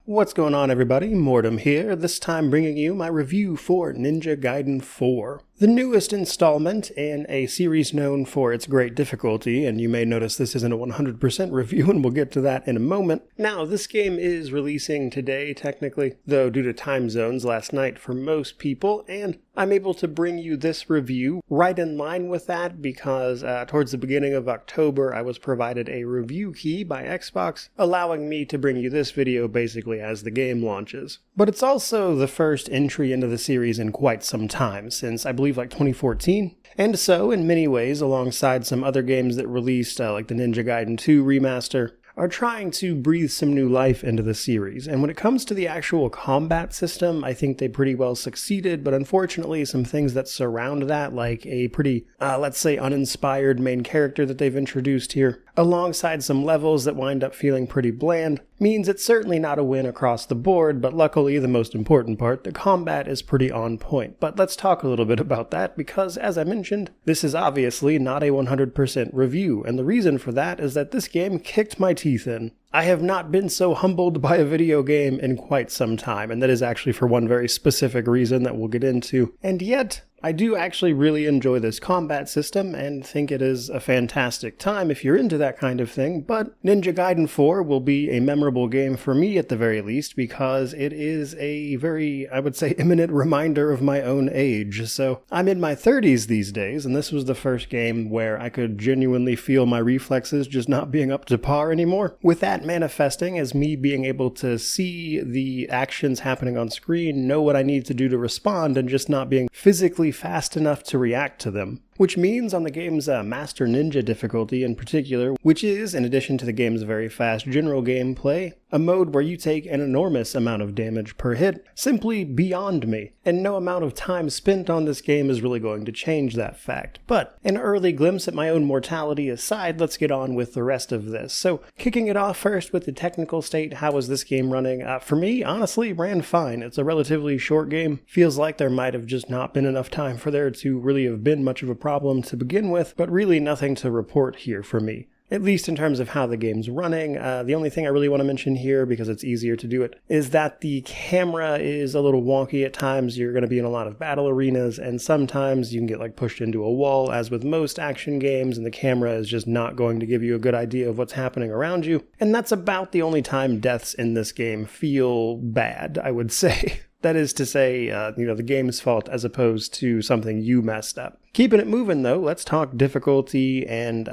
What's going on, everybody? Mortem here, this time bringing you my review for Ninja Gaiden 4. The newest installment in a series known for its great difficulty, and you may notice this isn't a 100% review, and we'll get to that in a moment. Now, this game is releasing today, technically, though due to time zones last night for most people, and I'm able to bring you this review right in line with that because towards the beginning of October, I was provided a review key by Xbox, allowing me to bring you this video basically as the game launches. But it's also the first entry into the series in quite some time, since I believe like 2014. And so, in many ways, alongside some other games that released, like the Ninja Gaiden 2 remaster, are trying to breathe some new life into the series. And when it comes to the actual combat system, I think they pretty well succeeded, but unfortunately some things that surround that, like a pretty, let's say, uninspired main character that they've introduced here, alongside some levels that wind up feeling pretty bland, means it's certainly not a win across the board, but luckily the most important part, the combat is pretty on point. But let's talk a little bit about that because, as I mentioned, this is obviously not a 100% review, and the reason for that is that this game kicked my teeth in. I have not been so humbled by a video game in quite some time, and that is actually for one very specific reason that we'll get into. And yet, I do actually really enjoy this combat system and think it is a fantastic time if you're into that kind of thing, but Ninja Gaiden 4 will be a memorable game for me at the very least because it is a very, I would say, imminent reminder of my own age. So I'm in my 30s these days, and this was the first game where I could genuinely feel my reflexes just not being up to par anymore. With that manifesting as me being able to see the actions happening on screen, know what I need to do to respond, and just not being physically fast enough to react to them. Which means on the game's Master Ninja difficulty in particular, which is, in addition to the game's very fast general gameplay, a mode where you take an enormous amount of damage per hit, simply beyond me. And no amount of time spent on this game is really going to change that fact. But an early glimpse at my own mortality aside, let's get on with the rest of this. So, kicking it off first with the technical state, how was this game running? For me, honestly, ran fine. It's a relatively short game. Feels like there might have just not been enough time for there to really have been much of a problem to begin with, but really nothing to report here for me. At least in terms of how the game's running. The only thing I really want to mention here, because it's easier to do it, is that the camera is a little wonky at times. You're going to be in a lot of battle arenas, and sometimes you can get pushed into a wall, as with most action games, and the camera is just not going to give you a good idea of what's happening around you. And that's about the only time deaths in this game feel bad, I would say. That is to say, the game's fault as opposed to something you messed up. Keeping it moving, though, let's talk difficulty and,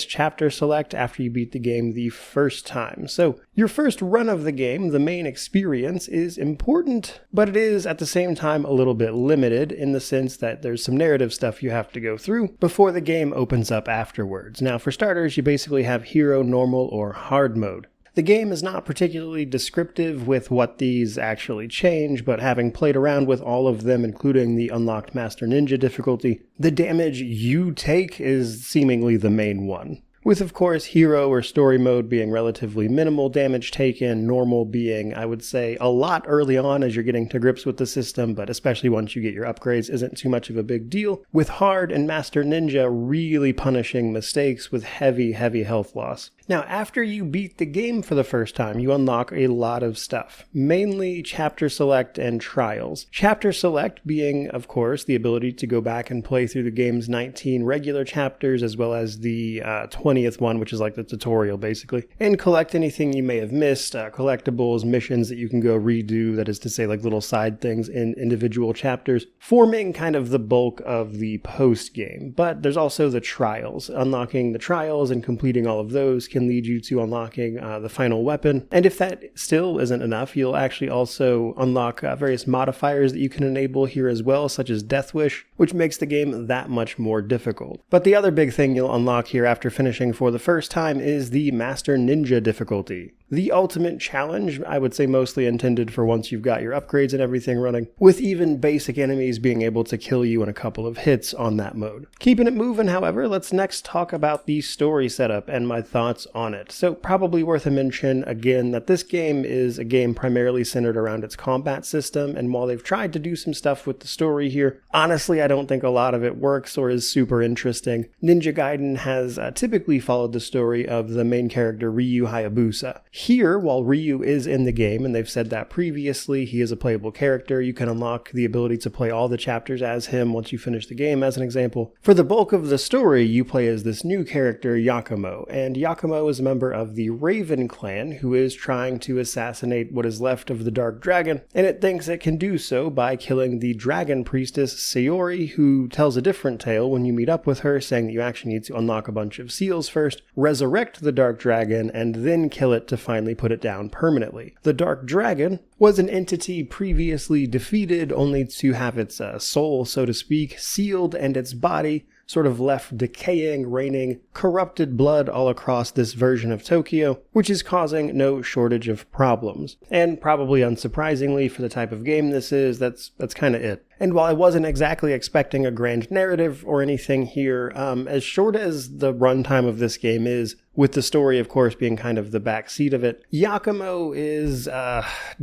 chapter select after you beat the game the first time. So, your first run of the game, the main experience, is important, but it is, at the same time, a little bit limited in the sense that there's some narrative stuff you have to go through before the game opens up afterwards. Now, for starters, you basically have hero, normal, or hard mode. The game is not particularly descriptive with what these actually change, but having played around with all of them, including the unlocked Master Ninja difficulty, the damage you take is seemingly the main one. With, of course, hero or story mode being relatively minimal damage taken, normal being, I would say, a lot early on as you're getting to grips with the system, but especially once you get your upgrades isn't too much of a big deal, with hard and Master Ninja really punishing mistakes with heavy health loss. Now, after you beat the game for the first time, you unlock a lot of stuff, mainly Chapter Select and Trials. Chapter Select being, of course, the ability to go back and play through the game's 19 regular chapters, as well as the 20th one, which is like the tutorial, basically, and collect anything you may have missed, collectibles, missions that you can go redo, that is to say, little side things in individual chapters, forming kind of the bulk of the post-game. But there's also the Trials. Unlocking the Trials and completing all of those can lead you to unlocking the final weapon. And if that still isn't enough, you'll actually also unlock various modifiers that you can enable here as well, such as Death Wish, which makes the game that much more difficult. But the other big thing you'll unlock here after finishing for the first time is the Master Ninja difficulty. The ultimate challenge, I would say mostly intended for once you've got your upgrades and everything running, with even basic enemies being able to kill you in a couple of hits on that mode. Keeping it moving, however, let's next talk about the story setup and my thoughts on it. So probably worth a mention again that this game is a game primarily centered around its combat system, and while they've tried to do some stuff with the story here, honestly I don't think a lot of it works or is super interesting. Ninja Gaiden has typically followed the story of the main character Ryu Hayabusa. Here, while Ryu is in the game, and they've said that previously, he is a playable character, you can unlock the ability to play all the chapters as him once you finish the game, as an example. For the bulk of the story, you play as this new character, Yakumo, and Yakumo is a member of the Raven clan who is trying to assassinate what is left of the Dark Dragon, and it thinks it can do so by killing the Dragon Priestess Sayori, who tells a different tale when you meet up with her, saying that you actually need to unlock a bunch of seals first, resurrect the Dark Dragon, and then kill it to finally put it down permanently. The Dark Dragon was an entity previously defeated, only to have its soul, so to speak, sealed and its body sort of left decaying, raining corrupted blood all across this version of Tokyo, which is causing no shortage of problems. And probably unsurprisingly for the type of game this is, that's kind of it. And while I wasn't exactly expecting a grand narrative or anything here, as short as the runtime of this game is, with the story, of course, being kind of the backseat of it, Yakumo is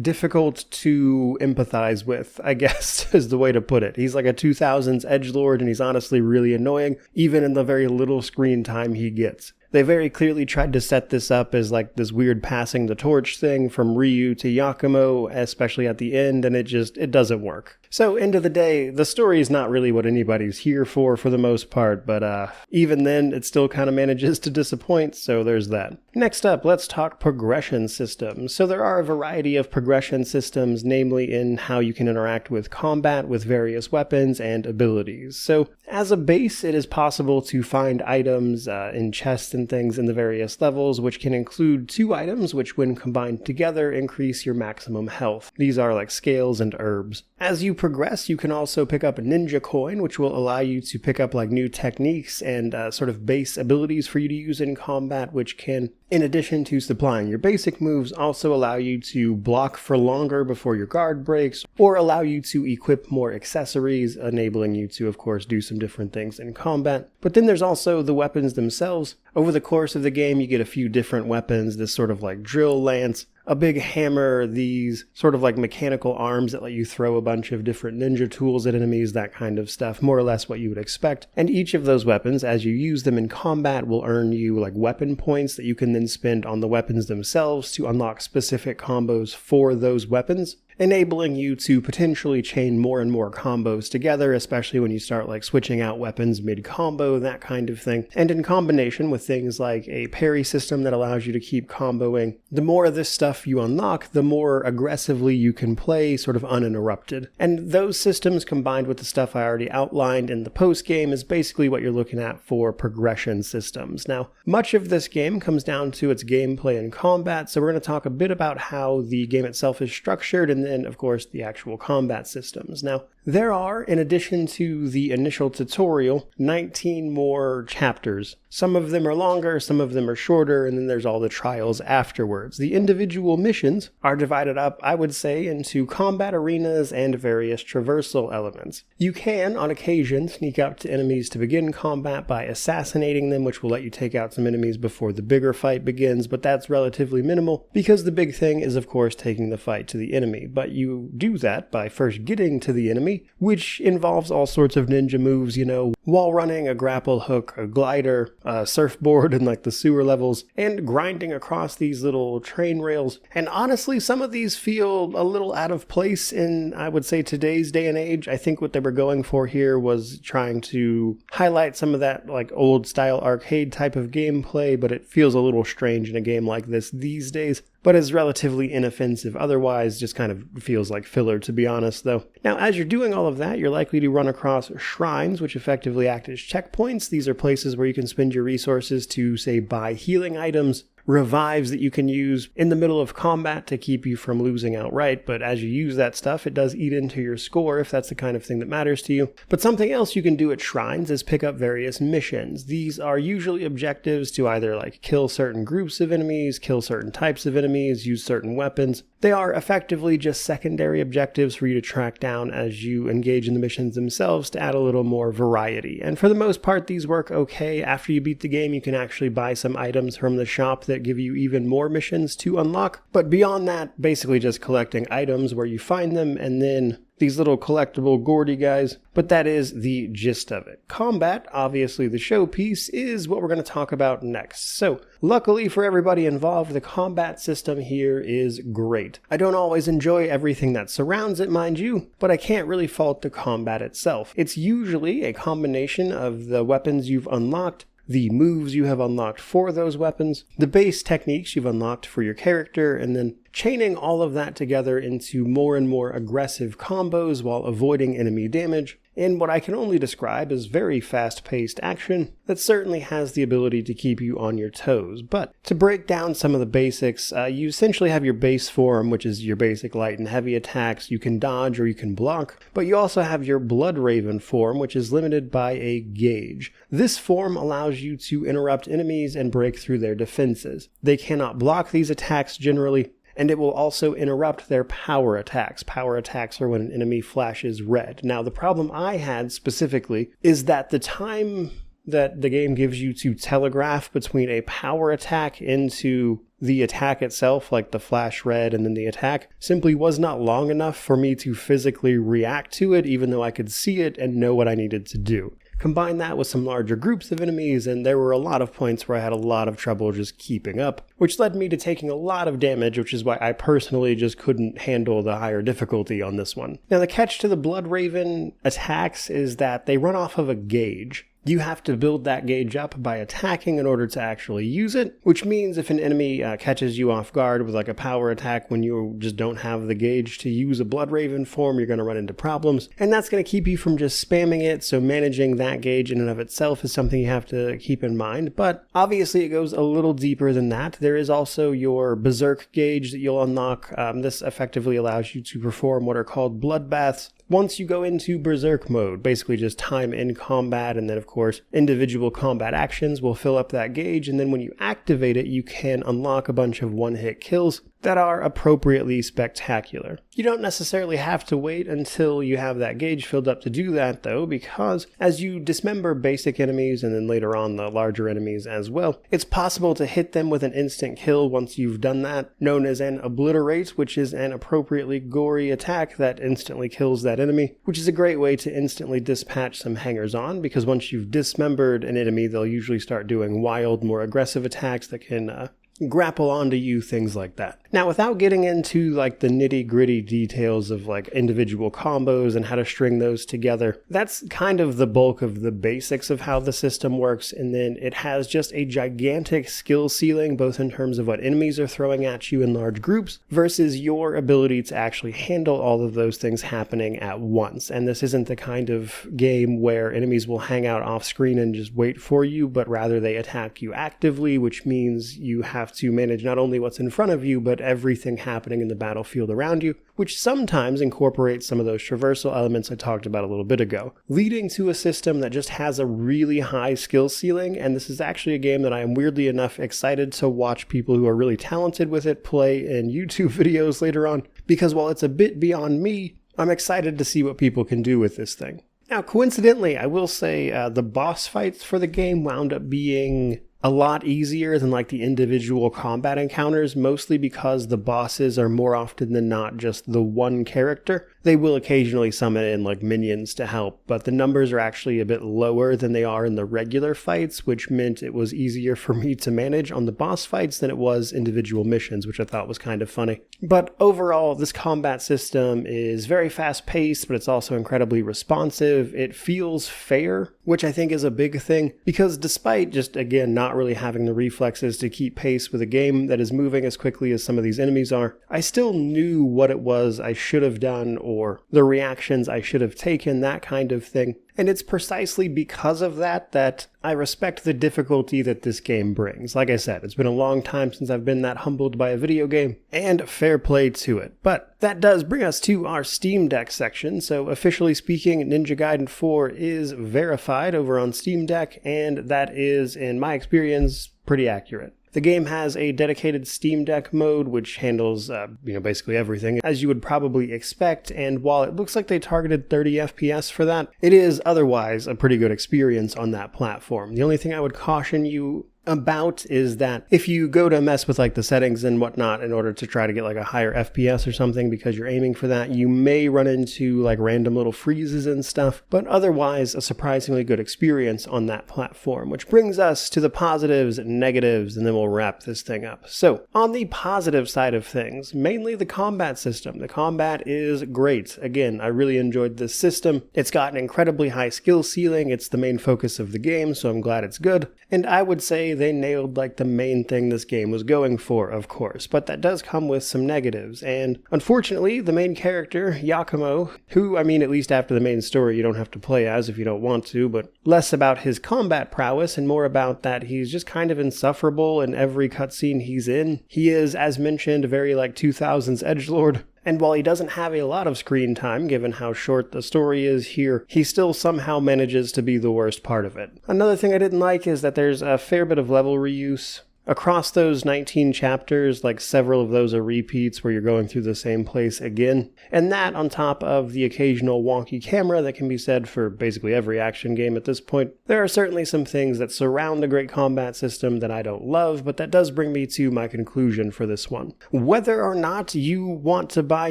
difficult to empathize with, I guess, is the way to put it. He's like a 2000s edgelord, and he's honestly really annoying, even in the very little screen time he gets. They very clearly tried to set this up as like this weird passing the torch thing from Ryu to Yakumo, especially at the end, and it doesn't work. So, end of the day, the story is not really what anybody's here for the most part, but even then, it still kind of manages to disappoint, so there's that. Next up, let's talk progression systems. So there are a variety of progression systems, namely in how you can interact with combat with various weapons and abilities. So, as a base, it is possible to find items in chests and things in the various levels, which can include 2 items, which when combined together increase your maximum health. These are like scales and herbs. As you progress, you can also pick up a ninja coin, which will allow you to pick up like new techniques and sort of base abilities for you to use in combat, which can, in addition to supplying your basic moves, also allow you to block for longer before your guard breaks, or allow you to equip more accessories, enabling you to, of course, do some different things in combat. But then there's also the weapons themselves. Over the course of the game, you get a few different weapons, this sort of like drill lance, a big hammer, these sort of like mechanical arms that let you throw a bunch of different ninja tools at enemies, that kind of stuff, more or less what you would expect. And each of those weapons, as you use them in combat, will earn you like weapon points that you can then spend on the weapons themselves to unlock specific combos for those weapons, enabling you to potentially chain more and more combos together, especially when you start like switching out weapons mid-combo, that kind of thing. And in combination with things like a parry system that allows you to keep comboing, the more of this stuff you unlock, the more aggressively you can play sort of uninterrupted. And those systems combined with the stuff I already outlined in the post-game is basically what you're looking at for progression systems. Now, much of this game comes down to its gameplay and combat, so we're going to talk a bit about how the game itself is structured, and then, of course, the actual combat systems. Now, there are, in addition to the initial tutorial, 19 more chapters. Some of them are longer, some of them are shorter, and then there's all the trials afterwards. The individual missions are divided up, I would say, into combat arenas and various traversal elements. You can, on occasion, sneak up to enemies to begin combat by assassinating them, which will let you take out some enemies before the bigger fight begins, but that's relatively minimal, because the big thing is, of course, taking the fight to the enemy. But you do that by first getting to the enemy, which involves all sorts of ninja moves, wall running, a grapple hook, a glider, a surfboard in like the sewer levels, and grinding across these little train rails. And honestly, some of these feel a little out of place in, I would say, today's day and age. I think what they were going for here was trying to highlight some of that like old style arcade type of gameplay, but it feels a little strange in a game like this these days. But is relatively inoffensive otherwise, just kind of feels like filler, to be honest, though. Now, as you're doing all of that, you're likely to run across shrines, which effectively act as checkpoints. These are places where you can spend your resources to, say, buy healing items, revives that you can use in the middle of combat to keep you from losing outright, but as you use that stuff, it does eat into your score if that's the kind of thing that matters to you. But something else you can do at shrines is pick up various missions. These are usually objectives to either like kill certain groups of enemies, kill certain types of enemies, use certain weapons. They are effectively just secondary objectives for you to track down as you engage in the missions themselves to add a little more variety. And for the most part, these work okay. After you beat the game, you can actually buy some items from the shop that give you even more missions to unlock. But beyond that, basically just collecting items where you find them and then these little collectible Gordy guys, but that is the gist of it. Combat, obviously the showpiece, is what we're going to talk about next. So, luckily for everybody involved, the combat system here is great. I don't always enjoy everything that surrounds it, mind you, but I can't really fault the combat itself. It's usually a combination of the weapons you've unlocked, the moves you have unlocked for those weapons, the base techniques you've unlocked for your character, and then chaining all of that together into more and more aggressive combos while avoiding enemy damage, in what I can only describe as very fast-paced action that certainly has the ability to keep you on your toes. But to break down some of the basics, you essentially have your base form, which is your basic light and heavy attacks. You can dodge or you can block, but you also have your Blood Raven form, which is limited by a gauge. This form allows you to interrupt enemies and break through their defenses. They cannot block these attacks generally, and it will also interrupt their power attacks. Power attacks are when an enemy flashes red. Now, the problem I had specifically is that the time that the game gives you to telegraph between a power attack into the attack itself, like the flash red and then the attack, simply was not long enough for me to physically react to it, even though I could see it and know what I needed to do. Combine that with some larger groups of enemies, and there were a lot of points where I had a lot of trouble just keeping up, which led me to taking a lot of damage, which is why I personally just couldn't handle the higher difficulty on this one. Now, the catch to the Blood Raven attacks is that they run off of a gauge. You have to build that gauge up by attacking in order to actually use it, which means if an enemy catches you off guard with like a power attack when you just don't have the gauge to use a Blood Raven form, you're going to run into problems, and that's going to keep you from just spamming it, so managing that gauge in and of itself is something you have to keep in mind, but obviously it goes a little deeper than that. There is also your Berserk gauge that you'll unlock. This effectively allows you to perform what are called bloodbaths once you go into Berserk mode, basically just time in combat, and then of course individual combat actions will fill up that gauge, and then when you activate it you can unlock a bunch of one-hit kills that are appropriately spectacular. You don't necessarily have to wait until you have that gauge filled up to do that though, because as you dismember basic enemies and then later on the larger enemies as well, it's possible to hit them with an instant kill once you've done that, known as an obliterate, which is an appropriately gory attack that instantly kills that enemy, which is a great way to instantly dispatch some hangers-on, because once you've dismembered an enemy, they'll usually start doing wild, more aggressive attacks that can grapple onto you, things like that. Now, without getting into like the nitty-gritty details of like individual combos and how to string those together, that's kind of the bulk of the basics of how the system works, and then it has just a gigantic skill ceiling, both in terms of what enemies are throwing at you in large groups versus your ability to actually handle all of those things happening at once. And this isn't the kind of game where enemies will hang out off screen and just wait for you, but rather they attack you actively, which means you have to manage not only what's in front of you, but everything happening in the battlefield around you, which sometimes incorporates some of those traversal elements I talked about a little bit ago, leading to a system that just has a really high skill ceiling. And this is actually a game that I am weirdly enough excited to watch people who are really talented with it play in YouTube videos later on, because while it's a bit beyond me, I'm excited to see what people can do with this thing. Now, coincidentally, I will say the boss fights for the game wound up being a lot easier than like the individual combat encounters, mostly because the bosses are more often than not just the one character. They will occasionally summon in like minions to help, but the numbers are actually a bit lower than they are in the regular fights, which meant it was easier for me to manage on the boss fights than it was individual missions, which I thought was kind of funny. But overall, this combat system is very fast-paced, but it's also incredibly responsive. It feels fair, which I think is a big thing, because despite just, again, not really having the reflexes to keep pace with a game that is moving as quickly as some of these enemies are, I still knew what it was I should have done or the reactions I should have taken, that kind of thing. And it's precisely because of that that I respect the difficulty that this game brings. Like I said, it's been a long time since I've been that humbled by a video game, and fair play to it. But that does bring us to our Steam Deck section. So officially speaking, Ninja Gaiden 4 is verified over on Steam Deck, and that is, in my experience, pretty accurate. The game has a dedicated Steam Deck mode, which handles, basically everything, as you would probably expect, and while it looks like they targeted 30 FPS for that, it is otherwise a pretty good experience on that platform. The only thing I would caution you about is that if you go to mess with like the settings and whatnot in order to try to get like a higher FPS or something because you're aiming for that, you may run into like random little freezes and stuff, but otherwise a surprisingly good experience on that platform, which brings us to the positives and negatives, and then we'll wrap this thing up. So on the positive side of things, mainly the combat system. The combat is great. Again, I really enjoyed this system. It's got an incredibly high skill ceiling. It's the main focus of the game, so I'm glad it's good. And I would say they nailed like the main thing this game was going for, of course, but that does come with some negatives. And unfortunately, the main character, Yakumo, who, I mean, at least after the main story, you don't have to play as if you don't want to, but less about his combat prowess and more about that he's just kind of insufferable in every cutscene he's in. He is, as mentioned, very like 2000s edgelord. And while he doesn't have a lot of screen time, given how short the story is here, he still somehow manages to be the worst part of it. Another thing I didn't like is that there's a fair bit of level reuse. Across those 19 chapters, like several of those are repeats where you're going through the same place again. And that on top of the occasional wonky camera that can be said for basically every action game at this point. There are certainly some things that surround the great combat system that I don't love, but that does bring me to my conclusion for this one. Whether or not you want to buy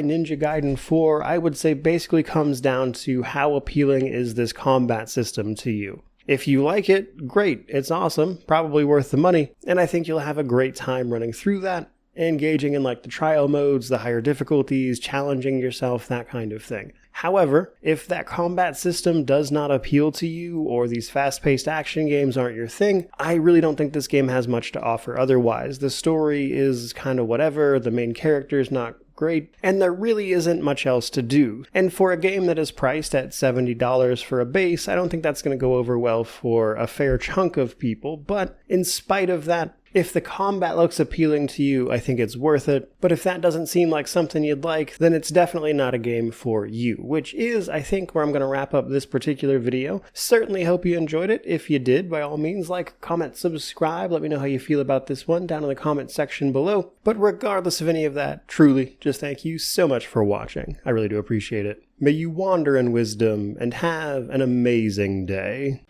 Ninja Gaiden 4, I would say basically comes down to how appealing is this combat system to you. If you like it, great, it's awesome, probably worth the money, and I think you'll have a great time running through that, engaging in like the trial modes, the higher difficulties, challenging yourself, that kind of thing. However, if that combat system does not appeal to you, or these fast-paced action games aren't your thing, I really don't think this game has much to offer otherwise. The story is kind of whatever, the main character is not great, and there really isn't much else to do. And for a game that is priced at $70 for a base, I don't think that's going to go over well for a fair chunk of people, but in spite of that, if the combat looks appealing to you, I think it's worth it. But if that doesn't seem like something you'd like, then it's definitely not a game for you, which is, I think, where I'm going to wrap up this particular video. Certainly hope you enjoyed it. If you did, by all means, like, comment, subscribe. Let me know how you feel about this one down in the comment section below. But regardless of any of that, truly, just thank you so much for watching. I really do appreciate it. May you wander in wisdom and have an amazing day.